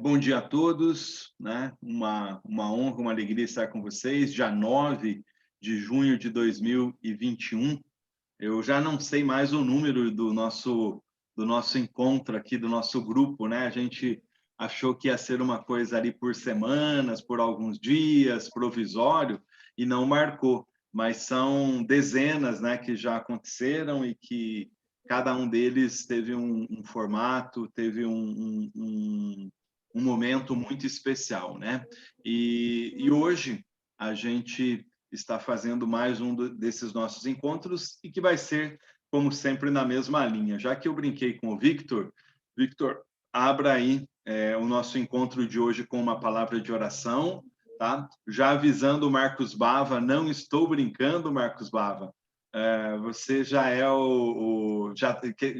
Bom dia a todos, né? Uma honra, uma alegria estar com vocês. Dia 9 de junho de 2021. Eu já não sei mais o número do nosso encontro aqui, do nosso grupo, né? A gente achou que ia ser uma coisa ali por semanas, por alguns dias, provisório, e não marcou. Mas são dezenas, né, que já aconteceram e que cada um deles teve um formato, teve um momento muito especial, né? E hoje a gente está fazendo mais desses nossos encontros e que vai ser, como sempre, na mesma linha. Já que eu brinquei com o Victor, Victor, abra aí o nosso encontro de hoje com uma palavra de oração, tá? Já avisando o Marcos Bava, não estou brincando, Marcos Bava. Você já é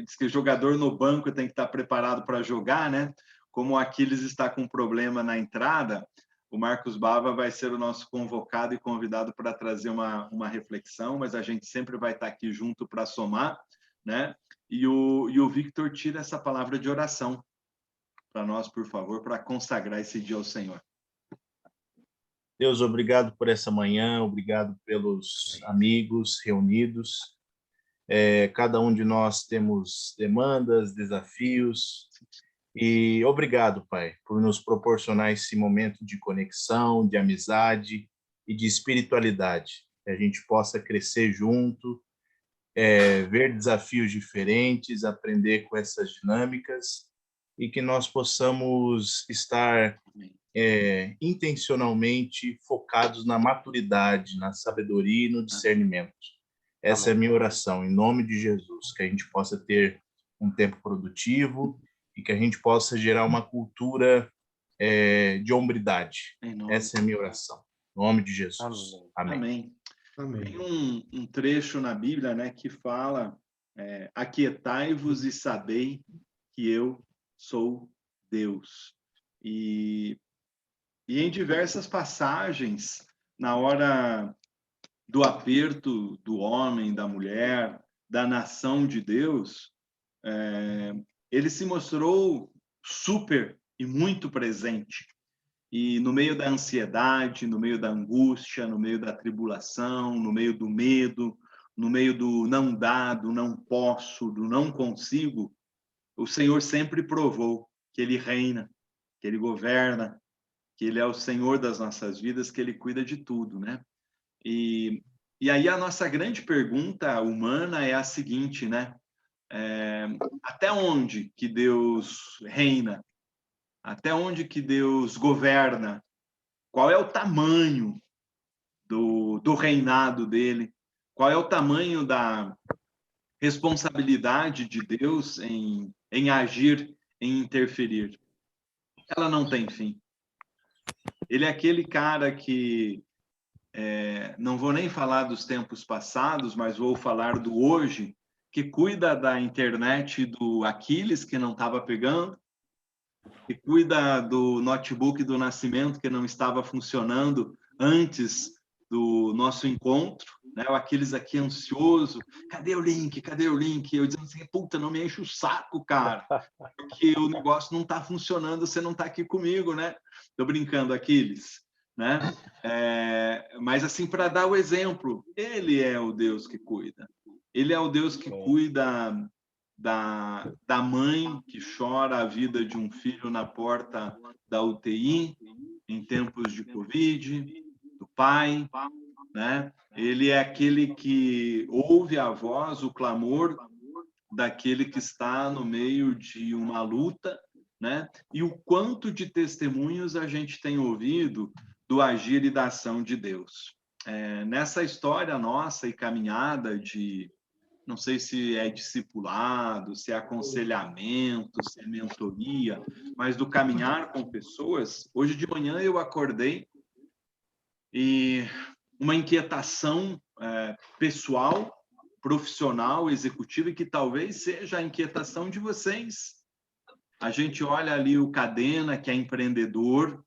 diz que jogador no banco tem que estar preparado para jogar, né? Como o Aquiles está com problema na entrada, o Marcos Bava vai ser o nosso convocado e convidado para trazer uma reflexão, mas a gente sempre vai estar aqui junto para somar, né? E o Victor tira essa palavra de oração para nós, por favor, para consagrar esse dia ao Senhor. Deus, obrigado por essa manhã, obrigado pelos amigos reunidos. Cada um de nós temos demandas, desafios, e obrigado, Pai, por nos proporcionar esse momento de conexão, de amizade e de espiritualidade, que a gente possa crescer junto, ver desafios diferentes, aprender com essas dinâmicas e que nós possamos estar intencionalmente focados na maturidade, na sabedoria e no discernimento. Essa é a minha oração, em nome de Jesus, que a gente possa ter um tempo produtivo e que a gente possa gerar uma cultura de hombridade. Essa é a minha oração, em nome de Jesus. Amém. Amém. Amém. Tem um trecho na Bíblia, né, que fala: aquietai-vos e sabei que eu sou Deus. E em diversas passagens, na hora do aperto do homem, da mulher, da nação de Deus, ele se mostrou super e muito presente. E no meio da ansiedade, no meio da angústia, no meio da tribulação, no meio do medo, no meio do não dá, do não posso, do não consigo, o Senhor sempre provou que Ele reina, que Ele governa, que Ele é o Senhor das nossas vidas, que Ele cuida de tudo, né? E aí a nossa grande pergunta humana é a seguinte, né? Até onde que Deus reina? Até onde que Deus governa? Qual é o tamanho do reinado dele? Qual é o tamanho da responsabilidade de Deus em agir, em interferir? Ela não tem fim. Ele é aquele cara que, não vou nem falar dos tempos passados, mas vou falar do hoje, que cuida da internet do Aquiles, que não estava pegando, que cuida do notebook do Nascimento, que não estava funcionando antes do nosso encontro, né? O Aquiles aqui ansioso, cadê o link? Cadê o link? Eu dizendo assim, puta, não me enche o saco, cara, porque o negócio não está funcionando, você não está aqui comigo, né? Tô brincando, Aquiles, né? Mas assim, para dar o exemplo, ele é o Deus que cuida. Ele é o Deus que cuida da mãe que chora a vida de um filho na porta da UTI em tempos de Covid, do pai, né? Ele é aquele que ouve a voz, o clamor daquele que está no meio de uma luta, né? E o quanto de testemunhos a gente tem ouvido do agir e da ação de Deus. Nessa história nossa e caminhada de, não sei se é discipulado, se é aconselhamento, se é mentoria, mas do caminhar com pessoas. Hoje de manhã eu acordei e uma inquietação pessoal, profissional, executiva, e que talvez seja a inquietação de vocês. A gente olha ali o Cadena, que é empreendedor,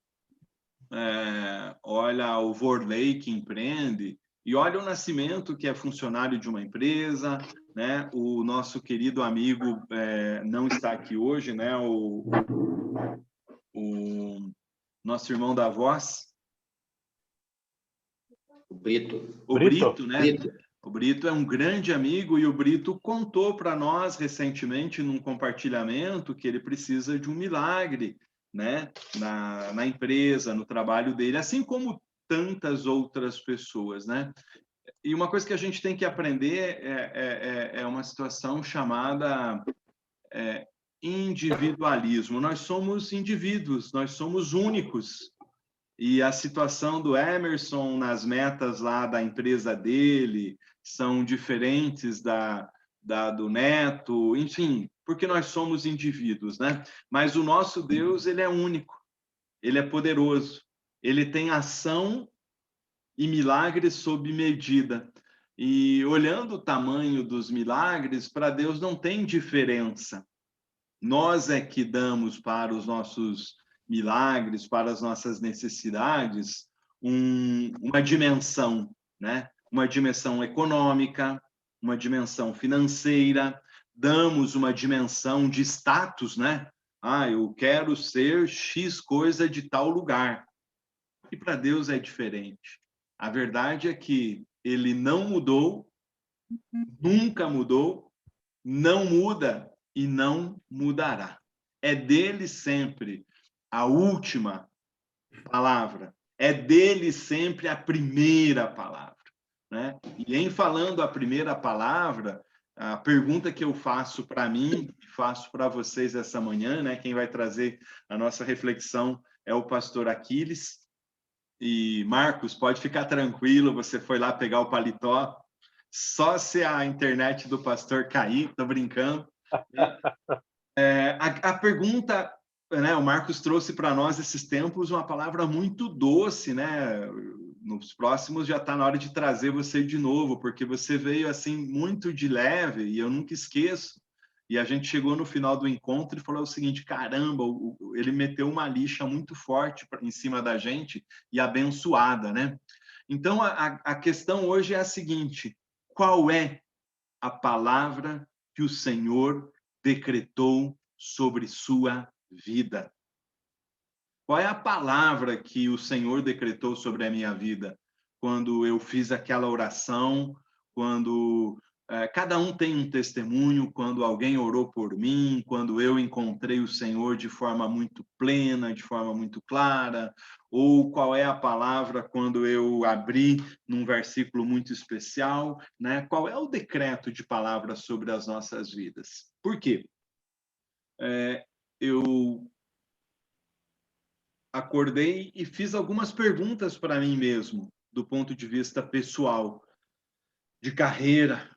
olha o Vorley, que empreende, e olha o Nascimento, que é funcionário de uma empresa, né? O nosso querido amigo não está aqui hoje, né? o nosso irmão da voz, O Brito. o Brito? Brito, né? Brito. O Brito é um grande amigo e o Brito contou para nós recentemente num compartilhamento que ele precisa de um milagre, né? Na empresa, no trabalho dele, assim como tantas outras pessoas, né? E uma coisa que a gente tem que aprender é uma situação chamada individualismo. Nós somos indivíduos, nós somos únicos. E a situação do Emerson nas metas lá da empresa dele são diferentes do Neto, enfim, porque nós somos indivíduos, né? Mas o nosso Deus, ele é único, ele é poderoso, ele tem ação e milagres sob medida. E olhando o tamanho dos milagres, para Deus não tem diferença. Nós é que damos para os nossos milagres, para as nossas necessidades, uma dimensão, né? Uma dimensão econômica, uma dimensão financeira, damos uma dimensão de status, né? Ah, eu quero ser X coisa de tal lugar. E para Deus é diferente. A verdade é que ele não mudou, nunca mudou, não muda e não mudará. É dele sempre a última palavra. É dele sempre a primeira palavra, né? E em falando a primeira palavra, a pergunta que eu faço para mim, faço para vocês essa manhã, né? Quem vai trazer a nossa reflexão é o pastor Aquiles. E Marcos, pode ficar tranquilo, você foi lá pegar o paletó, só se a internet do pastor cair, tô brincando. A pergunta, né, o Marcos trouxe para nós esses tempos uma palavra muito doce, né? Nos próximos já está na hora de trazer você de novo, porque você veio assim muito de leve e eu nunca esqueço. E a gente chegou no final do encontro e falou o seguinte: caramba, ele meteu uma lixa muito forte em cima da gente e abençoada, né? Então a questão hoje é a seguinte: qual é a palavra que o Senhor decretou sobre sua vida? Qual é a palavra que o Senhor decretou sobre a minha vida? Quando eu fiz aquela oração, quando cada um tem um testemunho, quando alguém orou por mim, quando eu encontrei o Senhor de forma muito plena, de forma muito clara, ou qual é a palavra quando eu abri num versículo muito especial, né? Qual é o decreto de palavras sobre as nossas vidas? Por quê? Eu acordei e fiz algumas perguntas para mim mesmo, do ponto de vista pessoal, de carreira,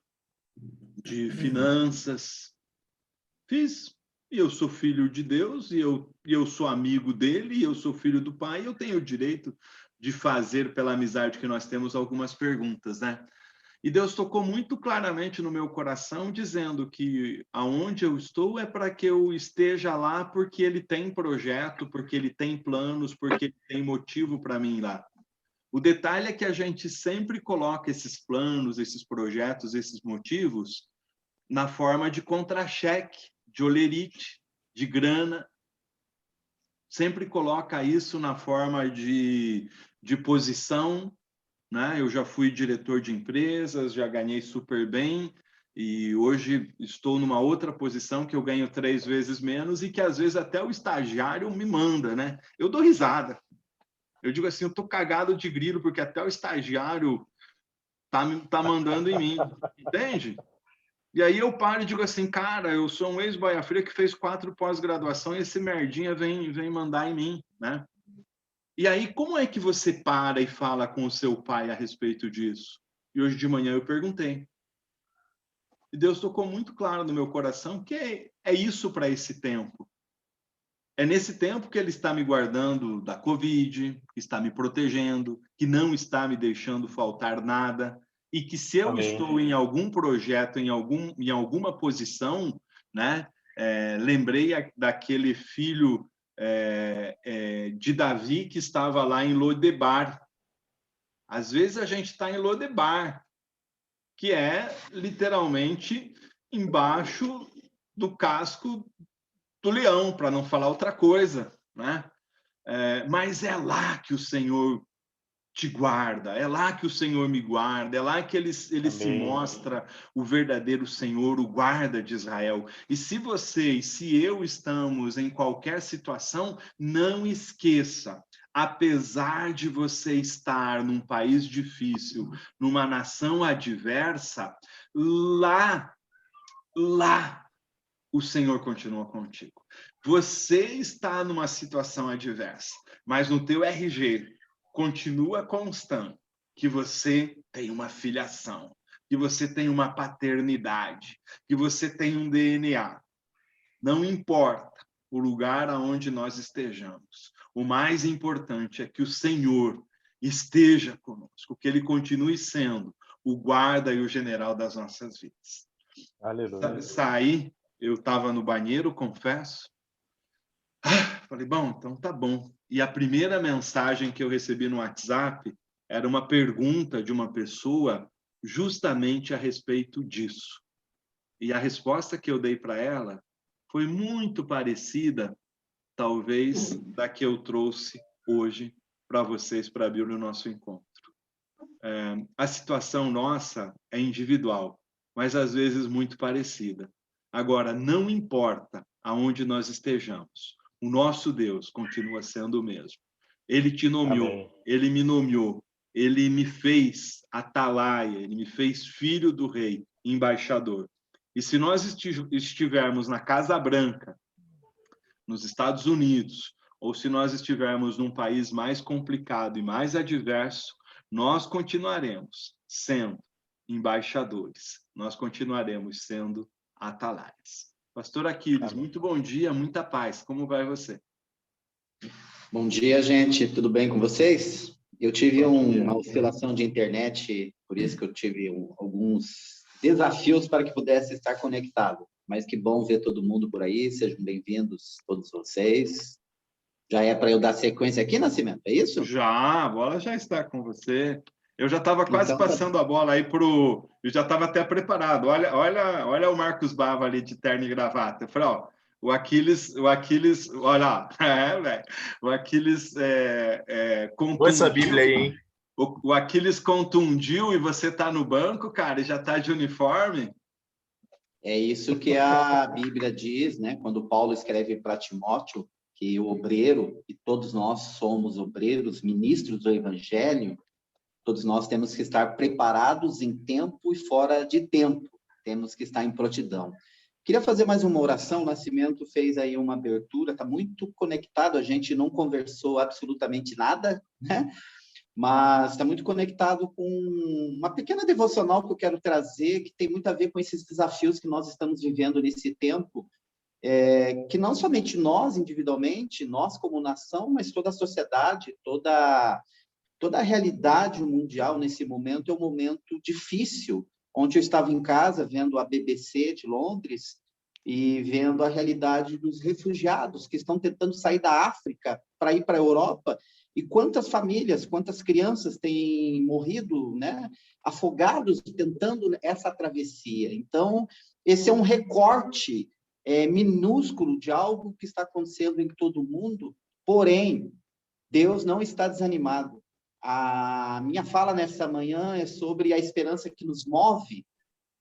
de finanças. Fiz. E eu sou filho de Deus, e eu sou amigo dele, e eu sou filho do Pai, e eu tenho o direito de fazer, pela amizade que nós temos, algumas perguntas, né? E Deus tocou muito claramente no meu coração, dizendo que aonde eu estou é para que eu esteja lá porque Ele tem projeto, porque Ele tem planos, porque Ele tem motivo para mim ir lá. O detalhe é que a gente sempre coloca esses planos, esses projetos, esses motivos na forma de contra-cheque, de olerite, de grana. Sempre coloca isso na forma de posição, né? Eu já fui diretor de empresas, já ganhei super bem e hoje estou numa outra posição que eu ganho 3 vezes menos e que às vezes até o estagiário me manda, né? Eu dou risada. Eu digo assim, eu tô cagado de grilo porque até o estagiário tá mandando em mim, entende? E aí eu paro e digo assim, cara, eu sou um ex-boia fria que fez 4 pós-graduação e esse merdinha vem mandar em mim, né? E aí, como é que você para e fala com o seu pai a respeito disso? E hoje de manhã eu perguntei. E Deus tocou muito claro no meu coração que é isso para esse tempo. É nesse tempo que Ele está me guardando da Covid, que está me protegendo, que não está me deixando faltar nada. E que se eu Amém. estou em algum projeto, em alguma posição, né? Lembrei daquele filho de Davi que estava lá em Lodebar. Às vezes a gente está em Lodebar, que é literalmente embaixo do casco do leão, para não falar outra coisa, né? Mas é lá que o Senhor te guarda, é lá que o Senhor me guarda, é lá que ele se mostra o verdadeiro Senhor, o guarda de Israel. E se você e se eu estamos em qualquer situação, não esqueça, apesar de você estar num país difícil, numa nação adversa, lá o Senhor continua contigo. Você está numa situação adversa, mas no teu RG continua constando que você tem uma filiação, que você tem uma paternidade, que você tem um DNA. Não importa o lugar aonde nós estejamos. O mais importante é que o Senhor esteja conosco, que ele continue sendo o guarda e o general das nossas vidas. Aleluia. Saí, eu estava no banheiro, confesso. Falei, bom, então tá bom. E a primeira mensagem que eu recebi no WhatsApp era uma pergunta de uma pessoa justamente a respeito disso. E a resposta que eu dei para ela foi muito parecida, talvez, da que eu trouxe hoje para vocês para abrir o nosso encontro. A situação nossa é individual, mas às vezes muito parecida. Agora, não importa aonde nós estejamos, o nosso Deus continua sendo o mesmo. Ele te nomeou, Amém. ele me nomeou, ele me fez atalaia, ele me fez filho do rei, embaixador. E se nós estivermos na Casa Branca, nos Estados Unidos, ou se nós estivermos num país mais complicado e mais adverso, nós continuaremos sendo embaixadores, nós continuaremos sendo atalaias. Pastor Aquiles, Amém. muito bom dia, muita paz. Como vai você? Bom dia, gente. Tudo bem com vocês? Eu tive uma oscilação de internet, por isso que eu tive alguns desafios para que pudesse estar conectado. Mas que bom ver todo mundo por aí. Sejam bem-vindos todos vocês. Já é para eu dar sequência aqui, Nascimento? É isso? Já, a bola já está com você. Eu já estava quase Então, passando a bola aí pro. Eu já estava até preparado. Olha o Marcos Bava ali de terno e gravata. Eu falei, ó, o Aquiles, olha, velho. O Aquiles Põe essa Bíblia aí, hein? O Aquiles contundiu e você está no banco, cara, e já está de uniforme. é isso que a Bíblia diz, né? Quando Paulo escreve para Timóteo, que o obreiro, e todos nós somos obreiros, ministros do Evangelho, todos nós temos que estar preparados em tempo e fora de tempo. Temos que estar em prontidão. Queria fazer mais uma oração. O Nascimento fez aí uma abertura, está muito conectado. A gente não conversou absolutamente nada, né? Mas está muito conectado com uma pequena devocional que eu quero trazer, que tem muito a ver com esses desafios que nós estamos vivendo nesse tempo, que não somente nós individualmente, nós como nação, mas toda a sociedade, toda a realidade mundial nesse momento é um momento difícil. Ontem eu estava em casa vendo a BBC de Londres e vendo a realidade dos refugiados que estão tentando sair da África para ir para a Europa. E quantas famílias, quantas crianças têm morrido, né, afogados tentando essa travessia. Então, esse é um recorte minúsculo de algo que está acontecendo em todo o mundo, porém, Deus não está desanimado. A minha fala nessa manhã é sobre a esperança que nos move,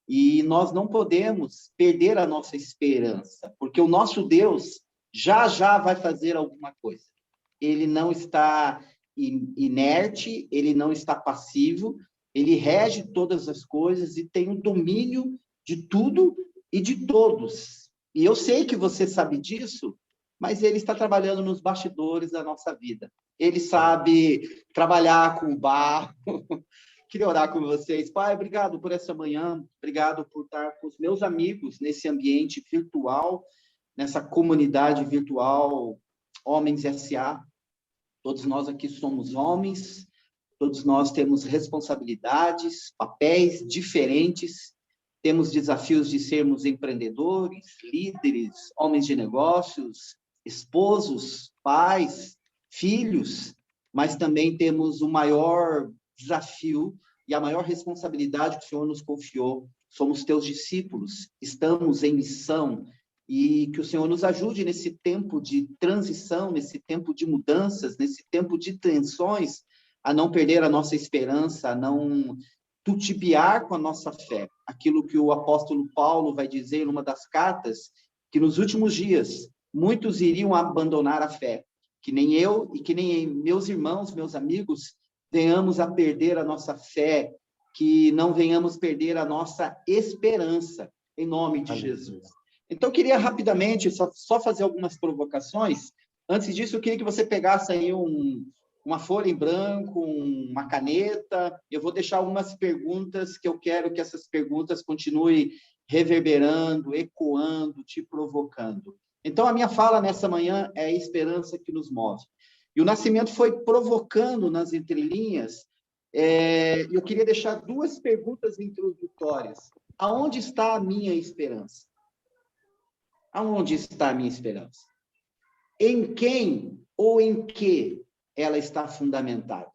e nós não podemos perder a nossa esperança, porque o nosso Deus já vai fazer alguma coisa. Ele não está inerte, ele não está passivo, ele rege todas as coisas e tem o domínio de tudo e de todos. E eu sei que você sabe disso, mas ele está trabalhando nos bastidores da nossa vida. Ele sabe trabalhar com o barro. Queria orar com vocês. Pai, obrigado por essa manhã, obrigado por estar com os meus amigos nesse ambiente virtual, nessa comunidade virtual Homens S.A. Todos nós aqui somos homens, todos nós temos responsabilidades, papéis diferentes, temos desafios de sermos empreendedores, líderes, homens de negócios, esposos, pais, filhos, mas também temos o maior desafio e a maior responsabilidade que o Senhor nos confiou. Somos teus discípulos, estamos em missão, e que o Senhor nos ajude nesse tempo de transição, nesse tempo de mudanças, nesse tempo de tensões, a não perder a nossa esperança, a não tutibiar com a nossa fé. Aquilo que o apóstolo Paulo vai dizer numa das cartas, que nos últimos dias muitos iriam abandonar a fé, que nem eu e que nem meus irmãos, meus amigos, venhamos a perder a nossa fé, que não venhamos perder a nossa esperança, em nome de Jesus. Então, eu queria rapidamente só fazer algumas provocações. Antes disso, eu queria que você pegasse aí uma folha em branco, uma caneta. Eu vou deixar algumas perguntas que eu quero que essas perguntas continuem reverberando, ecoando, te provocando. Então, a minha fala nessa manhã é a esperança que nos move. E o Nascimento foi provocando nas entrelinhas. Eu queria deixar duas perguntas introdutórias. Aonde está a minha esperança? Aonde está a minha esperança? Em quem ou em que ela está fundamentada?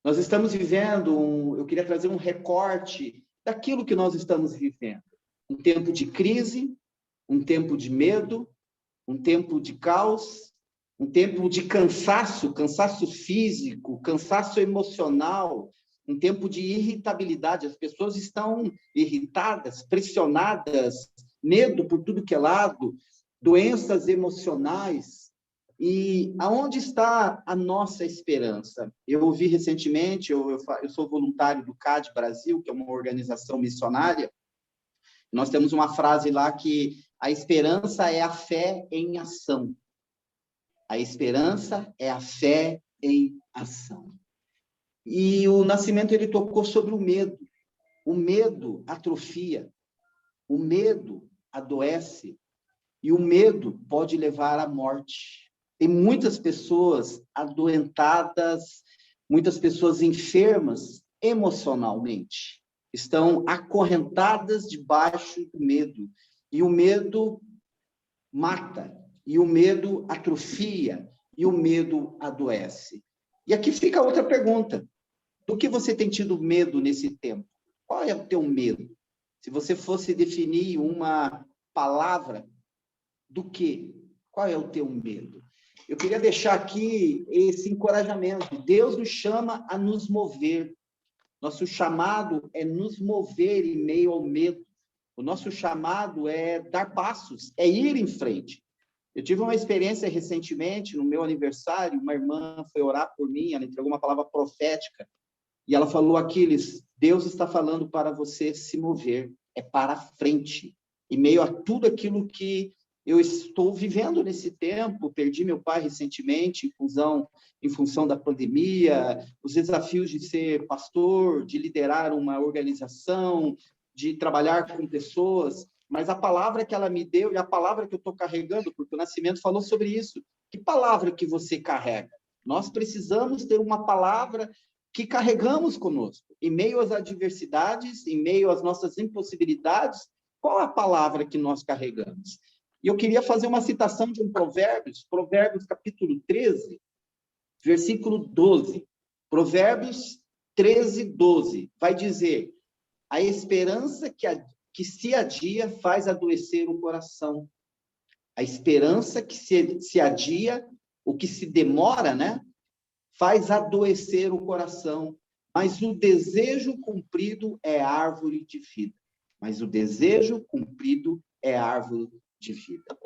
Nós estamos vivendo, eu queria trazer um recorte daquilo que nós estamos vivendo. Um tempo de crise, um tempo de medo, um tempo de caos, um tempo de cansaço físico, cansaço emocional, um tempo de irritabilidade. As pessoas estão irritadas, pressionadas, medo por tudo que é lado, doenças emocionais. E aonde está a nossa esperança? Eu ouvi recentemente, eu sou voluntário do CAD Brasil, que é uma organização missionária. Nós temos uma frase lá que a esperança é a fé em ação. A esperança é a fé em ação. E o Nascimento, ele tocou sobre o medo. O medo atrofia. O medo adoece. E o medo pode levar à morte. Tem muitas pessoas adoentadas, muitas pessoas enfermas emocionalmente. Estão acorrentadas debaixo do medo. E o medo mata. E o medo atrofia. E o medo adoece. E aqui fica outra pergunta. Do que você tem tido medo nesse tempo? Qual é o teu medo? Se você fosse definir uma palavra, do quê? Qual é o teu medo? Eu queria deixar aqui esse encorajamento. Deus nos chama a nos mover. Nosso chamado é nos mover em meio ao medo. O nosso chamado é dar passos, é ir em frente. Eu tive uma experiência recentemente, no meu aniversário, uma irmã foi orar por mim, ela entregou uma palavra profética, e ela falou: Aquiles, Deus está falando para você se mover, é para frente, em meio a tudo aquilo que eu estou vivendo nesse tempo. Perdi meu pai recentemente, em função da pandemia, os desafios de ser pastor, de liderar uma organização, de trabalhar com pessoas, mas a palavra que ela me deu e a palavra que eu estou carregando, porque o Nascimento falou sobre isso. Que palavra que você carrega? Nós precisamos ter uma palavra que carregamos conosco, em meio às adversidades, em meio às nossas impossibilidades. Qual a palavra que nós carregamos? E eu queria fazer uma citação de um Provérbios capítulo 13, versículo 12. Provérbios 13, 12. Vai dizer: a esperança que se adia faz adoecer o coração. A esperança que se adia, o que se demora, né? Faz adoecer o coração. Mas o desejo cumprido é árvore de vida. Mas o desejo cumprido é árvore de vida.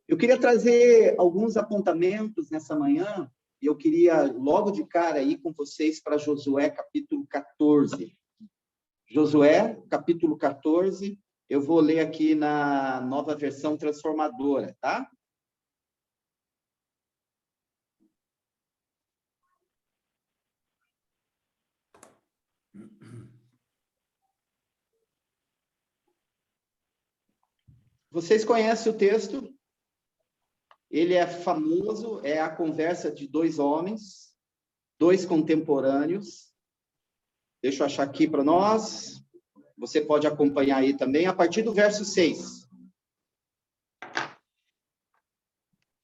Eu queria trazer alguns apontamentos nessa manhã, e eu queria logo de cara ir com vocês para Josué, capítulo 14. Josué, capítulo 14, eu vou ler aqui na Nova Versão Transformadora, tá? Vocês conhecem o texto? Ele é famoso, é a conversa de dois homens, dois contemporâneos. Deixa eu achar aqui para nós. Você pode acompanhar aí também, a partir do verso 6.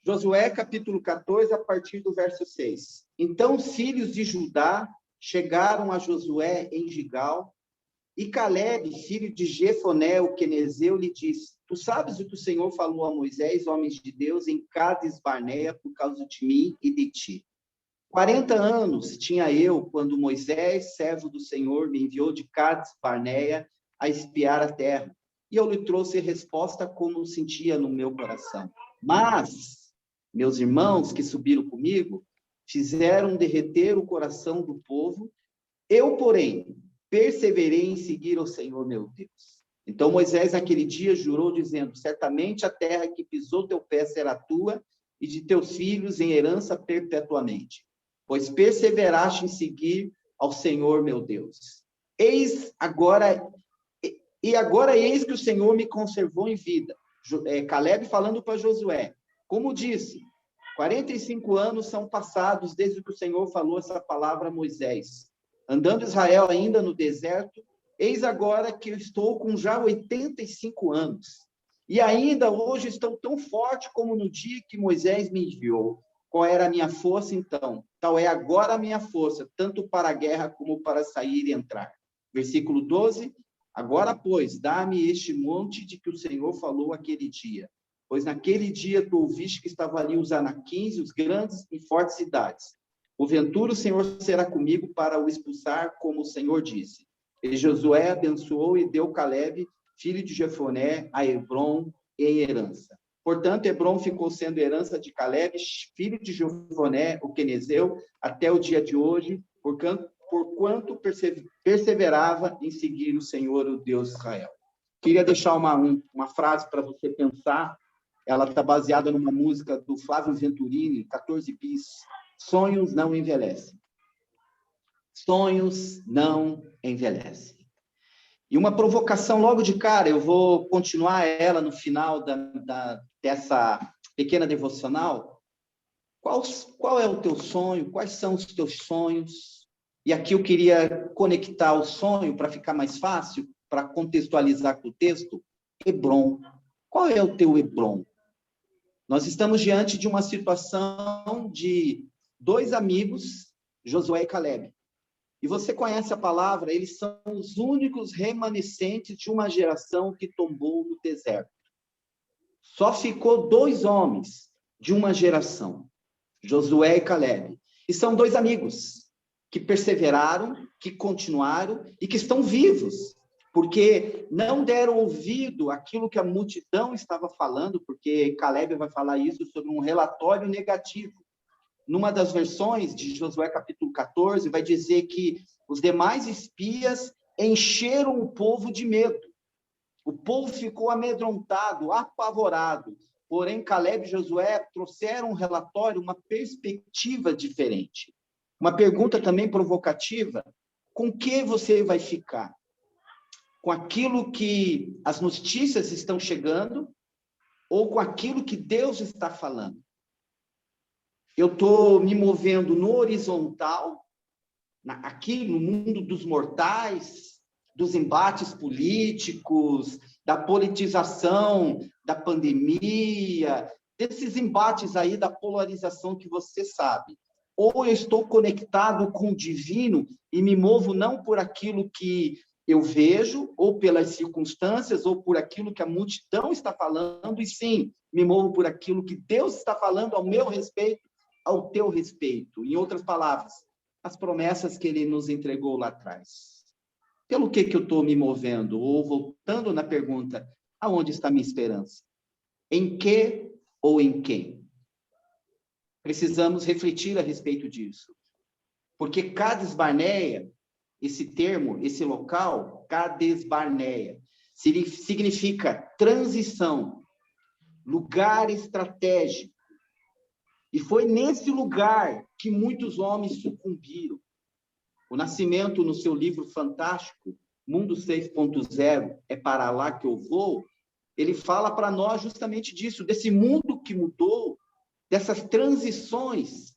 Josué, capítulo 14, a partir do verso 6. Então os filhos de Judá chegaram a Josué em Gigal E Caleb, filho de Jefoné, o quenezeu, lhe disse: Tu sabes o que o Senhor falou a Moisés, homens de Deus, em Cades Barneia, por causa de mim e de ti. 40 anos tinha eu quando Moisés, servo do Senhor, me enviou de Cades Barneia a espiar a terra. E eu lhe trouxe resposta como sentia no meu coração. Mas meus irmãos que subiram comigo fizeram derreter o coração do povo. Eu, porém, perseverei em seguir ao Senhor meu Deus. Então Moisés, naquele dia, jurou, dizendo: certamente a terra que pisou teu pé será tua e de teus filhos em herança perpetuamente, pois perseveraste em seguir ao Senhor meu Deus. Agora eis que o Senhor me conservou em vida. Caleb falando para Josué, como disse, 45 anos são passados desde que o Senhor falou essa palavra a Moisés. Andando Israel ainda no deserto, eis agora que eu estou com já 85 anos. E ainda hoje estou tão forte como no dia que Moisés me enviou. Qual era a minha força, então? Tal é agora a minha força, tanto para a guerra como para sair e entrar. Versículo 12. Agora, pois, dá-me este monte de que o Senhor falou aquele dia. Pois naquele dia tu ouviste que estavam ali os anaquins, os grandes e fortes cidades. Porventura o Senhor será comigo para o expulsar, como o Senhor disse. E Josué abençoou e deu Caleb, filho de Jefoné, a Hebrom em herança. Portanto, Hebrom ficou sendo herança de Caleb, filho de Jefoné, o quenezeu, até o dia de hoje, porquanto perseverava em seguir o Senhor, o Deus de Israel. Queria deixar uma frase para você pensar. Ela está baseada numa música do Flávio Venturini, 14 bis. Sonhos não envelhecem. Sonhos não envelhecem. E uma provocação logo de cara, eu vou continuar ela no final dessa pequena devocional. Qual é o teu sonho? Quais são os teus sonhos? E aqui eu queria conectar o sonho para ficar mais fácil, para contextualizar com o texto. Hebrom. Qual é o teu Hebrom? Nós estamos diante de uma situação de dois amigos, Josué e Caleb. E você conhece a palavra, eles são os únicos remanescentes de uma geração que tombou no deserto. Só ficou dois homens de uma geração, Josué e Caleb. E são dois amigos que perseveraram, que continuaram e que estão vivos, porque não deram ouvido àquilo que a multidão estava falando, porque Caleb vai falar isso sobre um relatório negativo. Numa das versões de Josué capítulo 14, vai dizer que os demais espias encheram o povo de medo. O povo ficou amedrontado, apavorado. Porém, Caleb e Josué trouxeram um relatório, uma perspectiva diferente. Uma pergunta também provocativa: com que você vai ficar? Com aquilo que as notícias estão chegando ou com aquilo que Deus está falando? Eu estou me movendo no horizontal, aqui no mundo dos mortais, dos embates políticos, da politização, da pandemia, desses embates aí da polarização que você sabe. Ou eu estou conectado com o divino e me movo não por aquilo que eu vejo, ou pelas circunstâncias, ou por aquilo que a multidão está falando, e sim, me movo por aquilo que Deus está falando ao meu respeito, ao teu respeito. Em outras palavras, as promessas que ele nos entregou lá atrás. Pelo que eu estou me movendo? Ou voltando na pergunta, aonde está minha esperança? Em que ou em quem? Precisamos refletir a respeito disso. Porque Cades Barneia, esse termo, esse local, Cades Barneia, significa transição, lugar estratégico. E foi nesse lugar que muitos homens sucumbiram. O Nascimento, no seu livro fantástico, Mundo 6.0, é para lá que eu vou, ele fala para nós justamente disso, desse mundo que mudou, dessas transições.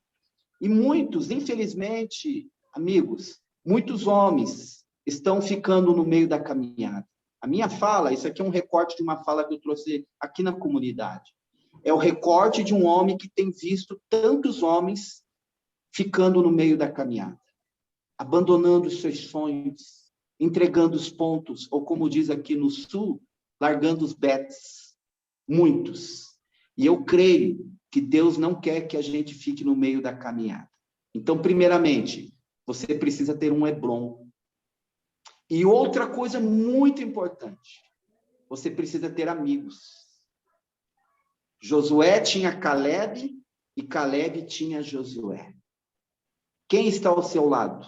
E muitos, infelizmente, amigos, muitos homens estão ficando no meio da caminhada. A minha fala, isso aqui é um recorte de uma fala que eu trouxe aqui na comunidade. É o recorte de um homem que tem visto tantos homens ficando no meio da caminhada, abandonando os seus sonhos, entregando os pontos, ou como diz aqui no Sul, largando os bets, muitos. E eu creio que Deus não quer que a gente fique no meio da caminhada. Então, primeiramente, você precisa ter um Hebron. E outra coisa muito importante, você precisa ter amigos. Josué tinha Caleb e Caleb tinha Josué. Quem está ao seu lado?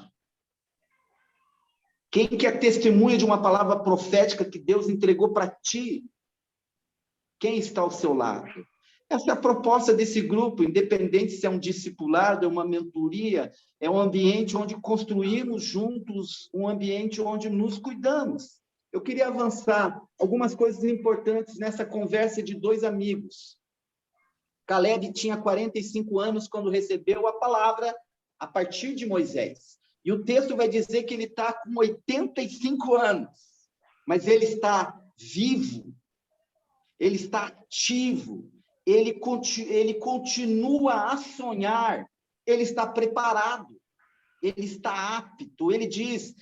Quem que é testemunha de uma palavra profética que Deus entregou para ti? Quem está ao seu lado? Essa é a proposta desse grupo, independente se é um discipulado, é uma mentoria, é um ambiente onde construímos juntos, um ambiente onde nos cuidamos. Eu queria avançar algumas coisas importantes nessa conversa de dois amigos. Caleb tinha 45 anos quando recebeu a palavra a partir de Moisés. E o texto vai dizer que ele está com 85 anos, mas ele está vivo, ele está ativo, ele continua a sonhar, ele está preparado, ele está apto. Ele diz: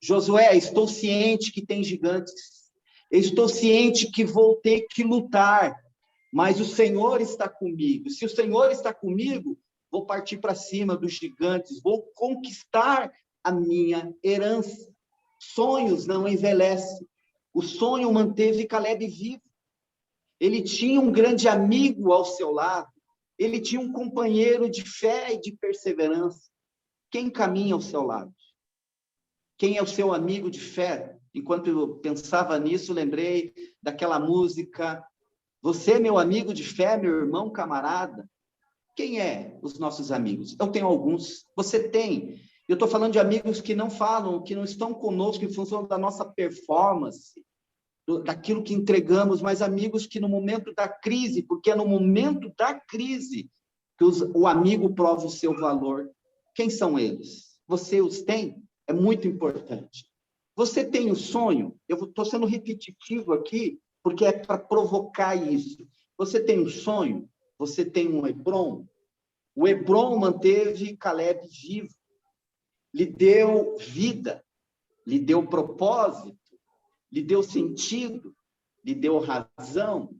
Josué, estou ciente que tem gigantes, estou ciente que vou ter que lutar, mas o Senhor está comigo. Se o Senhor está comigo, vou partir para cima dos gigantes, vou conquistar a minha herança. Sonhos não envelhecem. O sonho manteve Caleb vivo. Ele tinha um grande amigo ao seu lado. Ele tinha um companheiro de fé e de perseverança. Quem caminha ao seu lado? Quem é o seu amigo de fé? Enquanto eu pensava nisso, lembrei daquela música: você, meu amigo de fé, meu irmão, camarada. Quem é os nossos amigos? Eu tenho alguns. Você tem. Eu estou falando de amigos que não falam, que não estão conosco em função da nossa performance, daquilo que entregamos, mas amigos que no momento da crise, porque é no momento da crise que o amigo prova o seu valor. Quem são eles? Você os tem? É muito importante. Você tem o sonho? Eu estou sendo repetitivo aqui, porque é para provocar isso. Você tem um sonho? Você tem um Hebron? O Hebron manteve Caleb vivo, lhe deu vida, lhe deu propósito, lhe deu sentido, lhe deu razão,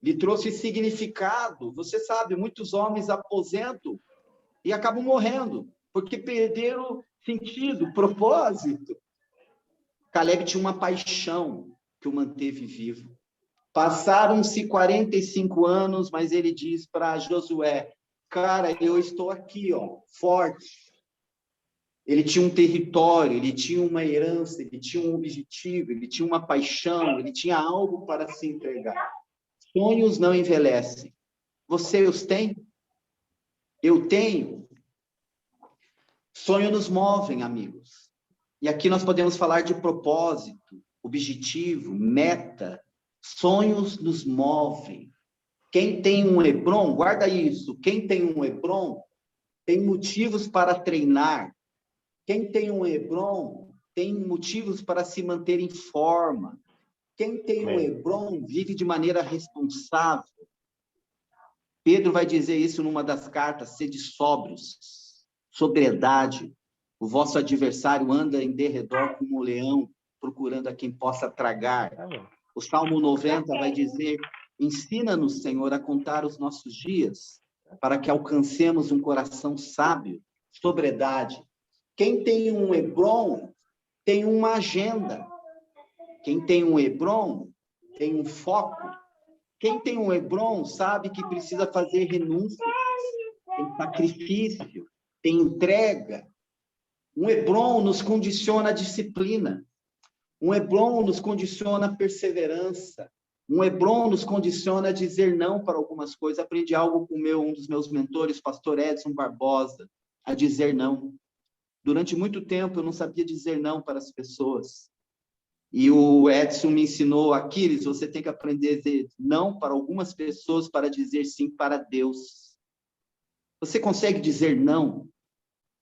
lhe trouxe significado. Você sabe, muitos homens aposentam e acabam morrendo, porque perderam sentido, propósito. Caleb tinha uma paixão que o manteve vivo. Passaram-se 45 anos, mas ele diz para Josué: cara, eu estou aqui, ó, forte. Ele tinha um território, ele tinha uma herança, ele tinha um objetivo, ele tinha uma paixão, ele tinha algo para se entregar. Sonhos não envelhecem. Você os tem? Eu tenho. Sonhos nos movem, amigos. E aqui nós podemos falar de propósito, objetivo, meta. Sonhos nos movem. Quem tem um Hebron, guarda isso, quem tem um Hebron tem motivos para treinar. Quem tem um Hebron tem motivos para se manter em forma. Quem tem um Hebron vive de maneira responsável. Pedro vai dizer isso numa das cartas: sede sóbrios, sobriedade. O vosso adversário anda em derredor como um leão, procurando a quem possa tragar. O Salmo 90 vai dizer: ensina-nos, Senhor, a contar os nossos dias, para que alcancemos um coração sábio. Sobriedade. Quem tem um Hebron tem uma agenda. Quem tem um Hebron tem um foco. Quem tem um Hebron sabe que precisa fazer renúncia, tem sacrifício, tem entrega. Um Hebron nos condiciona a disciplina. Um Hebron nos condiciona a perseverança. Um Hebron nos condiciona a dizer não para algumas coisas. Aprendi algo com um dos meus mentores, pastor Edson Barbosa, a dizer não. Durante muito tempo eu não sabia dizer não para as pessoas. E o Edson me ensinou: Aquiles, você tem que aprender a dizer não para algumas pessoas para dizer sim para Deus. Você consegue dizer não?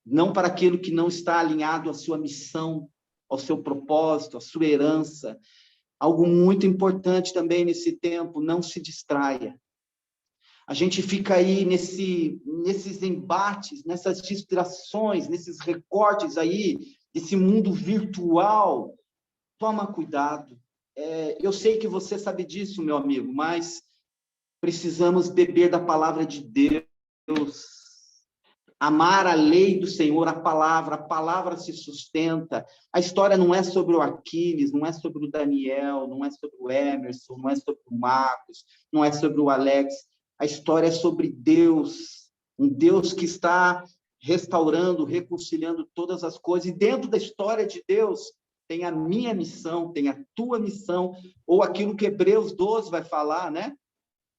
Não para aquilo que não está alinhado à sua missão, ao seu propósito, à sua herança. Algo muito importante também nesse tempo: não se distraia. A gente fica aí nesses embates, nessas distrações, nesses recortes aí desse mundo virtual. Toma cuidado. Eu sei que você sabe disso, meu amigo, mas precisamos beber da palavra de Deus, amar a lei do Senhor, a palavra se sustenta. A história não é sobre o Aquiles, não é sobre o Daniel, não é sobre o Emerson, não é sobre o Marcos, não é sobre o Alex. A história é sobre Deus, um Deus que está restaurando, reconciliando todas as coisas. E dentro da história de Deus tem a minha missão, tem a tua missão, ou aquilo que Hebreus 12 vai falar, né?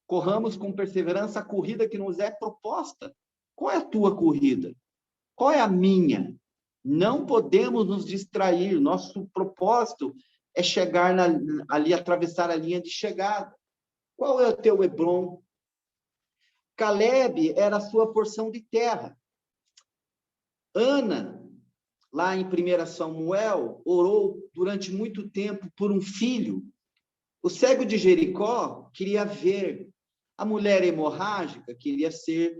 Corramos com perseverança a corrida que nos é proposta. Qual é a tua corrida? Qual é a minha? Não podemos nos distrair. Nosso propósito é chegar ali, atravessar a linha de chegada. Qual é o teu Hebron? Caleb era a sua porção de terra. Ana, lá em 1 Samuel, orou durante muito tempo por um filho. O cego de Jericó queria ver. A mulher hemorrágica queria ser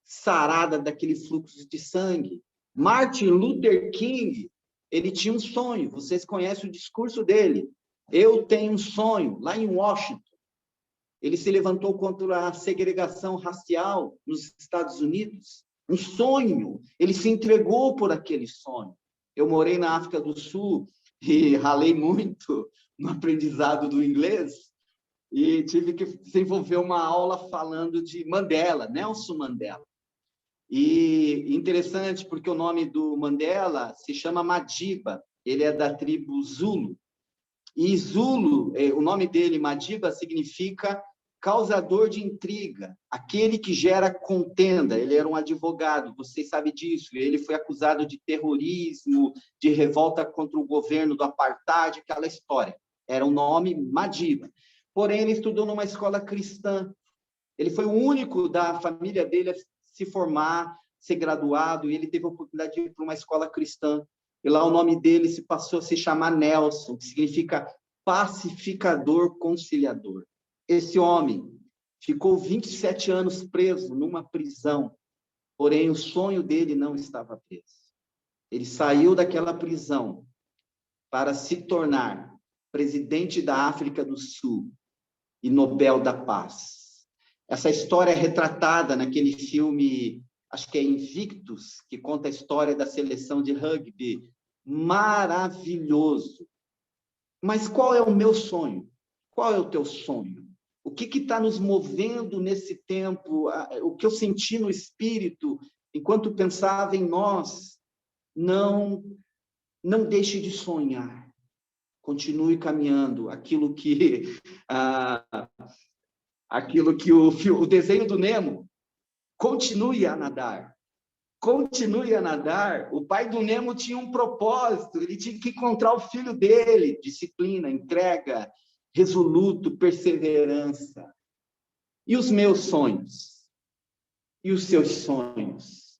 sarada daquele fluxo de sangue. Martin Luther King, ele tinha um sonho. Vocês conhecem o discurso dele. Eu tenho um sonho, lá em Washington. Ele se levantou contra a segregação racial nos Estados Unidos. Um sonho. Ele se entregou por aquele sonho. Eu morei na África do Sul e ralei muito no aprendizado do inglês e tive que desenvolver uma aula falando de Mandela, Nelson Mandela. E interessante porque o nome do Mandela se chama Madiba, ele é da tribo Zulu. E Zulu, o nome dele, Madiba, significa causador de intriga, aquele que gera contenda. Ele era um advogado, vocês sabem disso. Ele foi acusado de terrorismo, de revolta contra o governo do apartheid, aquela história. Era o nome Madiba. Porém, ele estudou numa escola cristã. Ele foi o único da família dele a se formar, ser graduado, e ele teve a oportunidade de ir para uma escola cristã. E lá o nome dele se passou a se chamar Nelson, que significa pacificador, conciliador. Esse homem ficou 27 anos preso numa prisão, porém o sonho dele não estava preso. Ele saiu daquela prisão para se tornar presidente da África do Sul e Nobel da Paz. Essa história é retratada naquele filme, acho que é Invictus, que conta a história da seleção de rugby. Maravilhoso. Mas qual é o meu sonho? Qual é o teu sonho? O que está nos movendo nesse tempo? O que eu senti no espírito enquanto pensava em nós? Não deixe de sonhar. Continue caminhando. Aquilo que o desenho do Nemo, continue a nadar. Continue a nadar. O pai do Nemo tinha um propósito, ele tinha que encontrar o filho dele. Disciplina, entrega, resoluto, perseverança. E os meus sonhos? E os seus sonhos?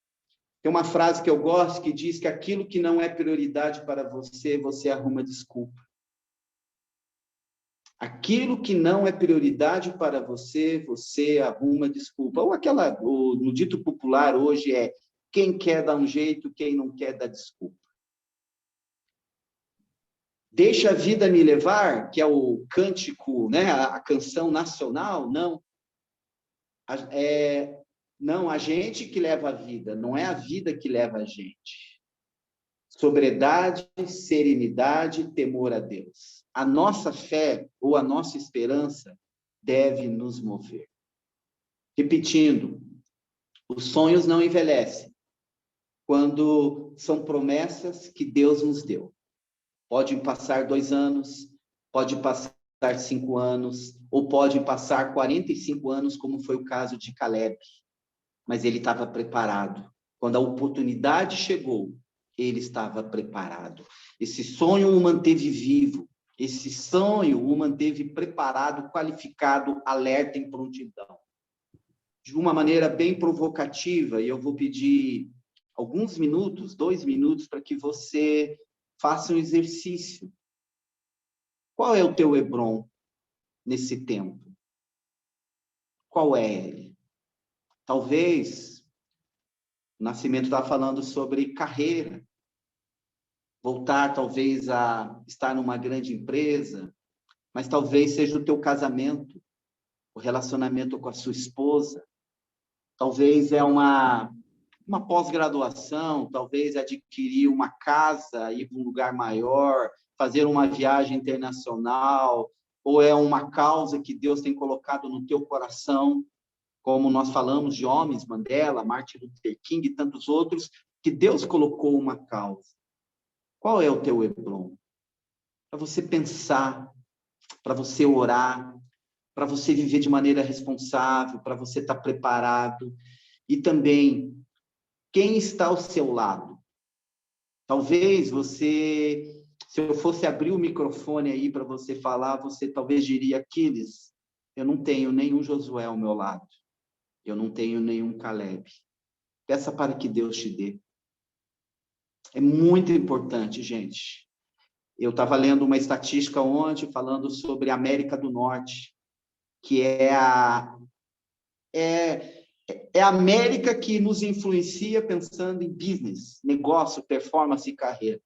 Tem uma frase que eu gosto que diz que aquilo que não é prioridade para você, você arruma desculpa. Aquilo que não é prioridade para você, você arruma desculpa. Ou no dito popular hoje é quem quer dar um jeito, quem não quer dar desculpa. Deixa a vida me levar, que é o cântico, né, a canção nacional, não. Não, a gente que leva a vida, não é a vida que leva a gente. Sobriedade, serenidade, temor a Deus. A nossa fé ou a nossa esperança deve nos mover. Repetindo, os sonhos não envelhecem quando são promessas que Deus nos deu. Pode passar 2 anos, pode passar 5 anos, ou pode passar 45 anos, como foi o caso de Caleb. Mas ele estava preparado. Quando a oportunidade chegou, ele estava preparado. Esse sonho o manteve vivo. Esse sonho o manteve preparado, qualificado, alerta, em prontidão. De uma maneira bem provocativa, e eu vou pedir alguns minutos, 2 minutos, para que você faça um exercício. Qual é o teu Hebron nesse tempo? Qual é ele? Talvez o Nascimento estava falando sobre carreira. voltar talvez a estar numa grande empresa, mas talvez seja o teu casamento, o relacionamento com a sua esposa, talvez é uma pós-graduação, talvez adquirir uma casa, ir para um lugar maior, fazer uma viagem internacional, ou é uma causa que Deus tem colocado no teu coração, como nós falamos de homens, Mandela, Martin Luther King e tantos outros, que Deus colocou uma causa. Qual é o teu Hebron? Para você pensar, para você orar, para você viver de maneira responsável, para você estar preparado. E também, quem está ao seu lado? Talvez você, se eu fosse abrir o microfone aí para você falar, você talvez diria, Aquiles, eu não tenho nenhum Josué ao meu lado. Eu não tenho nenhum Caleb. Peça para que Deus te dê. É muito importante, gente. Eu estava lendo uma estatística ontem falando sobre a América do Norte, que é a América que nos influencia pensando em business, negócio, performance e carreira.